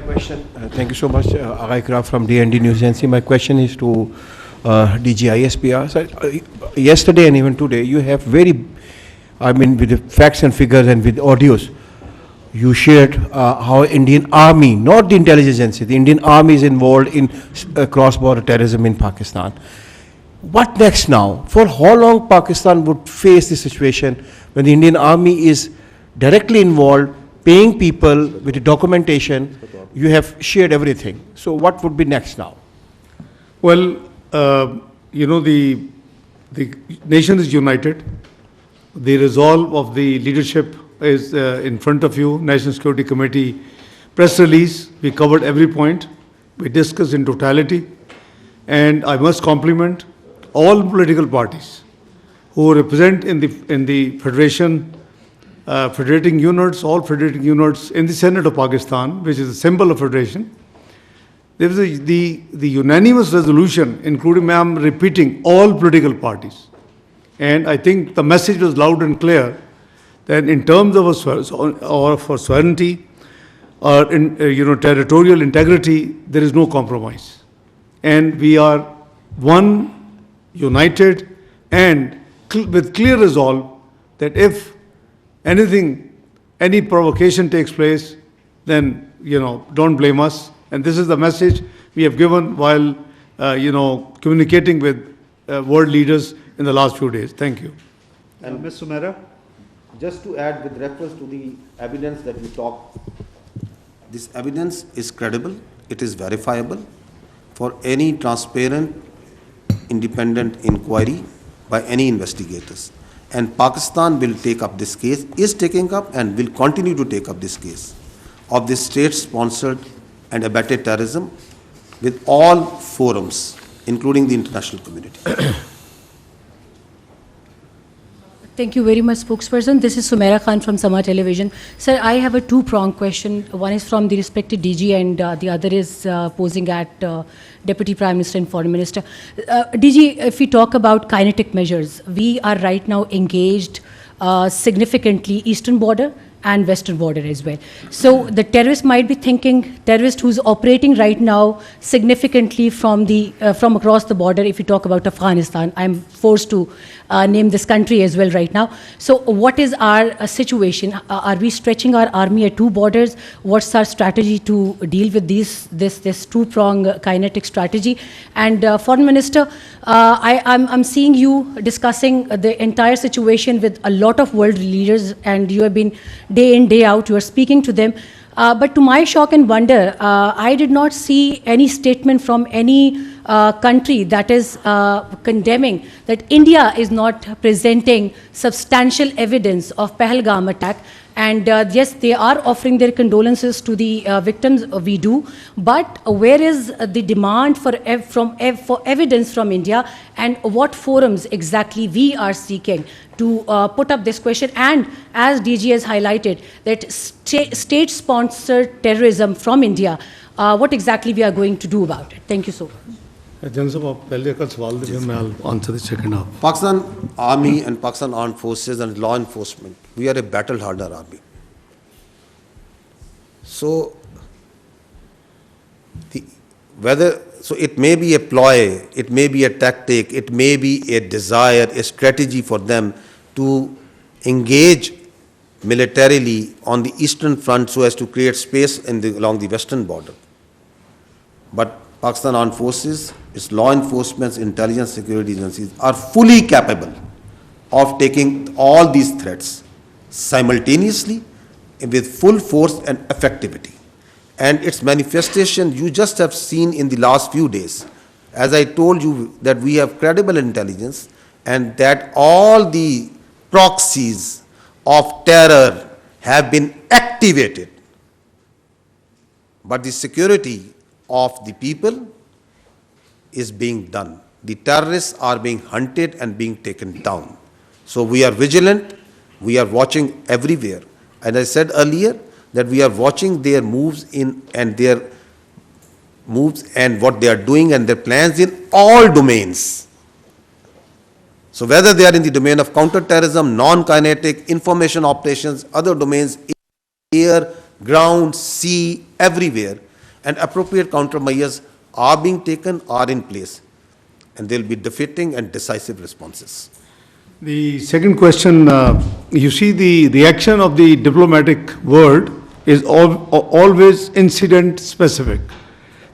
question, thank you so much, Agha Ikra from DND News Agency. My question is to DG ISPR. So, yesterday and even today, you have with the facts and figures and with audios, you shared how Indian Army, not the intelligence agency, the Indian Army is involved in cross-border terrorism in Pakistan. What next now? For how long Pakistan would face this situation when the Indian Army is directly involved, paying people with the documentation? You have shared everything. So what would be next now? Well, the nation is united. The resolve of the leadership is in front of you. National Security Committee press release, we covered every point. We discussed in totality. And I must compliment all political parties who represent in the federation, federating units, all federating units in the Senate of Pakistan, which is a symbol of federation. There was the unanimous resolution, including, I'm repeating, all political parties. And I think the message was loud and clear that in terms of our sovereignty or territorial integrity, there is no compromise. And we are one, united, and with clear resolve that if any provocation takes place, then, don't blame us. And this is the message we have given while, communicating with world leaders in the last few days. Thank you. And Ms. Sumera, just to add with reference to the evidence that you talked, this evidence is credible, it is verifiable for any transparent, independent inquiry by any investigators. And Pakistan will take up this case, is taking up and will continue to take up this case of this state-sponsored and abetted terrorism with all forums, including the international community. Thank you very much, spokesperson. This is Sumaira Khan from Sama Television. Sir, I have a two-pronged question. One is from the respected DG and the other is posing at Deputy Prime Minister and Foreign Minister. DG, if we talk about kinetic measures, we are right now engaged significantly eastern border and western border as well. So the terrorist might be thinking, terrorist who's operating right now significantly from across the border, if you talk about Afghanistan, I'm forced to name this country as well right now. So what is our situation? Are we stretching our army at two borders? What's our strategy to deal with this two-pronged kinetic strategy? And Foreign Minister, I'm seeing you discussing the entire situation with a lot of world leaders, and you have been day in, day out, you are speaking to them. But to my shock and wonder, I did not see any statement from any country that is condemning that India is not presenting substantial evidence of Pahalgam attack. And yes, they are offering their condolences to the victims, we do. But where is the demand for evidence from India, and what forums exactly we are seeking to put up this question? And as DG has highlighted, that state-sponsored terrorism from India, what exactly we are going to do about it? Thank you so much. I'll answer the second half. Pakistan Army and Pakistan Armed Forces and law enforcement, we are a battle-hardened army. So, it may be a ploy, it may be a tactic, it may be a desire, a strategy for them to engage militarily on the eastern front so as to create space along the western border. But Pakistan Armed Forces, its law enforcement, intelligence, security agencies are fully capable of taking all these threats simultaneously with full force and effectivity. And its manifestation you just have seen in the last few days. As I told you that we have credible intelligence and that all the proxies of terror have been activated. But the security of the people is being done. The terrorists are being hunted and being taken down. So we are vigilant, we are watching everywhere. And I said earlier that we are watching their moves and what they are doing and their plans in all domains. So whether they are in the domain of counter-terrorism, non-kinetic, information operations, other domains, air, ground, sea, everywhere, and appropriate countermeasures are being taken, are in place, and there will be defeating and decisive responses. The second question, you see the reaction of the diplomatic world is always incident specific.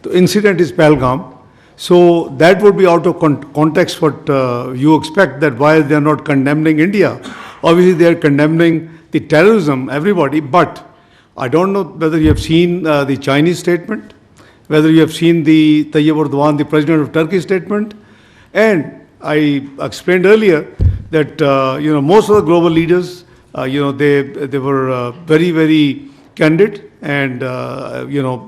The incident is Pahalgam. So that would be out of context what you expect, that why they are not condemning India. Obviously they are condemning the terrorism, everybody, but I don't know whether you have seen the Chinese statement, whether you have seen the Tayyip Erdogan, the president of Turkey statement, and I explained earlier that most of the global leaders, they were very, very candid and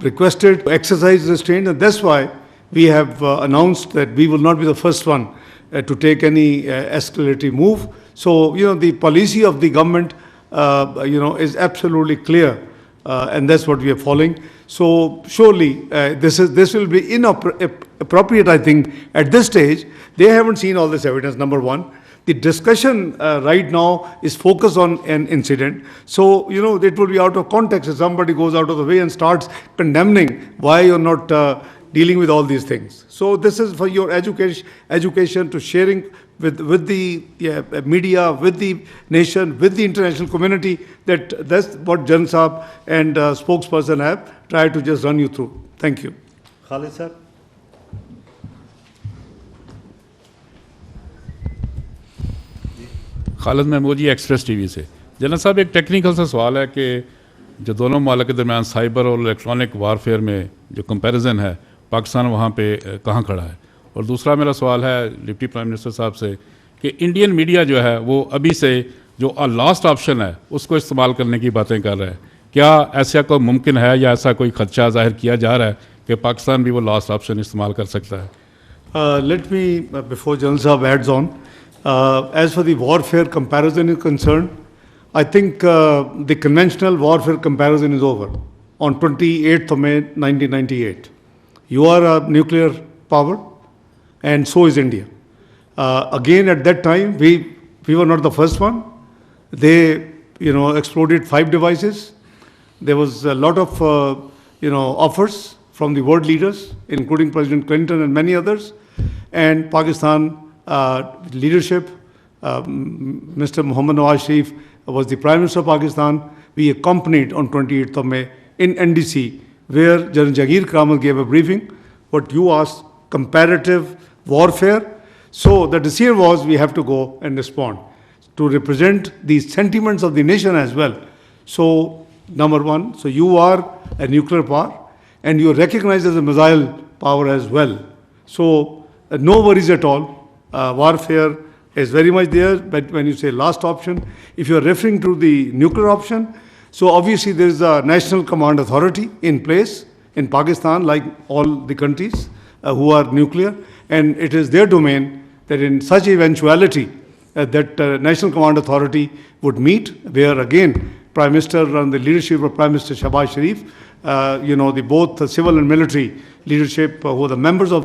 requested to exercise restraint, and that's why we have announced that we will not be the first one to take any escalatory move. So the policy of the government is absolutely clear, and that's what we are following. So surely this will be inappropriate, I think, at this stage. They haven't seen all this evidence, number one. The discussion right now is focused on an incident. So, it will be out of context if somebody goes out of the way and starts condemning why you're not dealing with all these things. So this is for your education to sharing with the media, with the nation, with the international community, that's what Jan Saab and spokesperson have tried to just run you through. Thank you. Khalid sir. Khalid Mahmood ji Express TV से। General साहब, एक technical सा सवाल है कि जो दोनों मालिक के दरमियान साइबर और इलेक्ट्रॉनिक वारफेयर में जो कंपैरिजन है, पाकिस्तान वहाँ पे कहाँ खड़ा है? और दूसरा मेरा सवाल है डिप्टी प्राइम मिनिस्टर साहब से कि इंडियन मीडिया जो है वो अभी से जो लास्ट ऑप्शन है उसको इस्तेमाल करने की बातें कर रहा है। क्या ऐसा कोई मुमकिन है या ऐसा कोई खदशा जाहिर किया जा रहा है कि पाकिस्तान भी वो लास्ट ऑप्शन इस्तेमाल कर सकता है? Let me, before General Saab adds on, as for the warfare comparison is concerned, I think the conventional warfare comparison is over on 28th of May 1998. You are a nuclear power, and so is India. Again, at that time, we were not the first one. They, exploded 5 devices. There was a lot of, offers from the world leaders, including President Clinton and many others. And Pakistan leadership, Mr. Muhammad Nawaz Sharif was the Prime Minister of Pakistan. We accompanied on 28th of May in NDC, where General Jagir Kramal gave a briefing. What you asked, comparative warfare. So the decision was we have to go and respond to represent the sentiments of the nation as well. So number one, so you are a nuclear power and you are recognized as a missile power as well. So no worries at all. Warfare is very much there, but when you say last option, if you are referring to the nuclear option, so obviously there is a national command authority in place in Pakistan, like all the countries who are nuclear, and it is their domain that in such eventuality that national command authority would meet, where again Prime Minister and the leadership of Prime Minister Shahbaz Sharif, the both civil and military leadership who are the members of